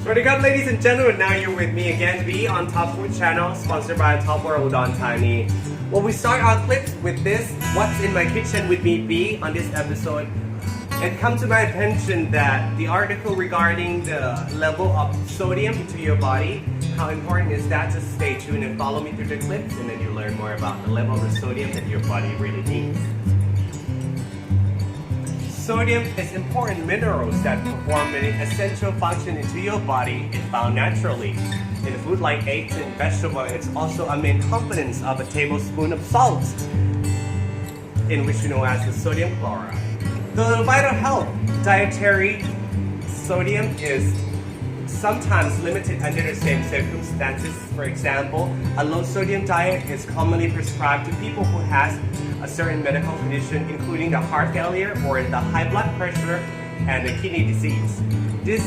Swadikap, ladies and gentlemen, now you're with me again, B on Top Food Channel, sponsored by Top World UdonThani. Well, we start our clips with this, What's in My Kitchen with me, B, on this episode. It comes to my attention that the article regarding the level of sodium into your body, how important is that? Just stay tuned and follow me through the clips, and then you learn more about the level of the sodium that your body really needs. Sodium is important minerals that perform many essential functions into your body. It's found naturally in food like eggs and vegetables. It's also a main component of a tablespoon of salt, in which you know as the sodium chloride. The vital health dietary sodium is sometimes limited under the same circumstances. For example, a low sodium diet is commonly prescribed to people who has a certain medical condition, including the heart failure or the high blood pressure and the kidney disease. This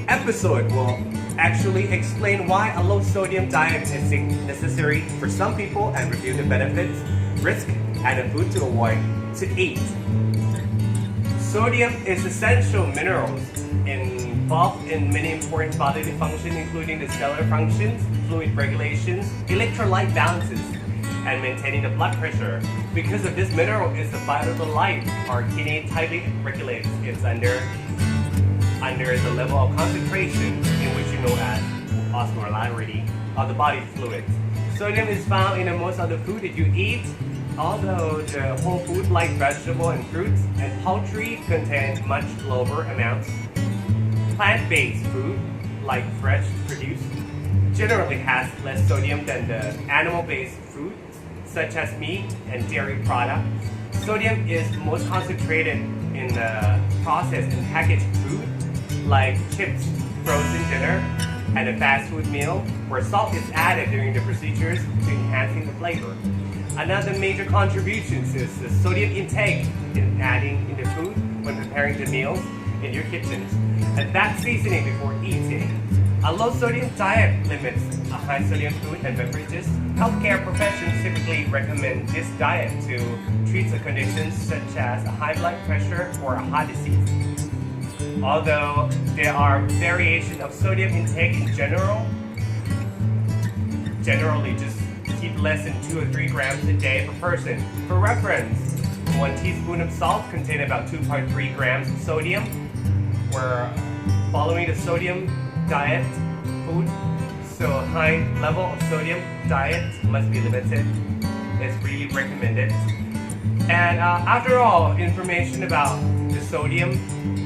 episode will actually explain why a low sodium diet is necessary for some people and review the benefits, risk, and the food to avoid to eat. Sodium is essential minerals involved in many important bodily functions, including the cellular functions, fluid regulations, electrolyte balances, and maintaining the blood pressure. Because of this mineral is the vital to life, our kidney tightly regulates. It's under the level of concentration in which you know as osmolarity of the body fluids. Sodium is found in most of the food that you eat, although the whole food like vegetable and fruits and poultry contain much lower amounts. Plant-based food, like fresh produce, generally has less sodium than the animal-based food, such as meat and dairy products. Sodium is most concentrated in the processed and packaged food, like chips, frozen dinner, and a fast food meal, where salt is added during the procedures to enhancing the flavor. Another major contribution is the sodium intake in adding in the food when preparing the meals in your kitchens, and that seasoning before eating. A low sodium diet limits a high sodium food and beverages. Healthcare professionals typically recommend this diet to treat the conditions such as a high blood pressure or a heart disease. Although there are variations of sodium intake in generally just keep less than 2 or 3 grams a day per person. For reference, 1 teaspoon of salt contains about 2.3 grams of sodium. We're following the sodium diet food, so high level of sodium diet must be limited. It's really recommended. And after all information about the sodium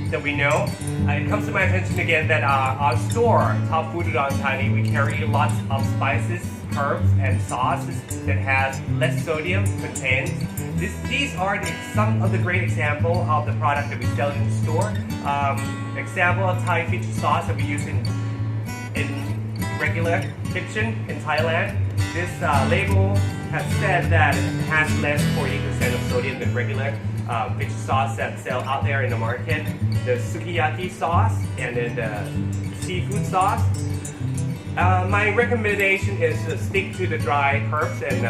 that we know, it comes to my attention again that our store, Top Food UdonThani, we carry lots of spices, herbs, and sauces that has less sodium contains. These are some of the great example of the product that we sell in the store. Example of Thai fish sauce that we use in regular kitchen in Thailand. This label has said that it has less 40% of sodium than regular fish sauce that sell out there in the market. The sukiyaki sauce and then the seafood sauce. My recommendation is to stick to the dry herbs and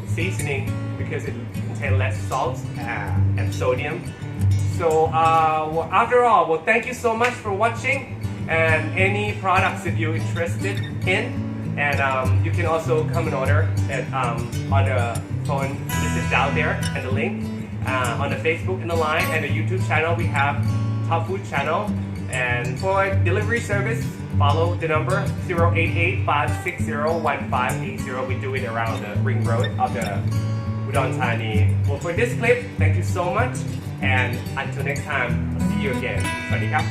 seasoning because it contains less salt and sodium. So after all, well, thank you so much for watching, and any products that you're interested in, and you can also come and order on the phone listed down there and the link on the Facebook and the line and the YouTube channel. We have Top Food Channel, and for delivery service, follow the number 088-560-1580. We do it around the ring road of the UdonThani. Well, for this clip, thank you so much, and until next time, I'll see you again. สวัสดีครับ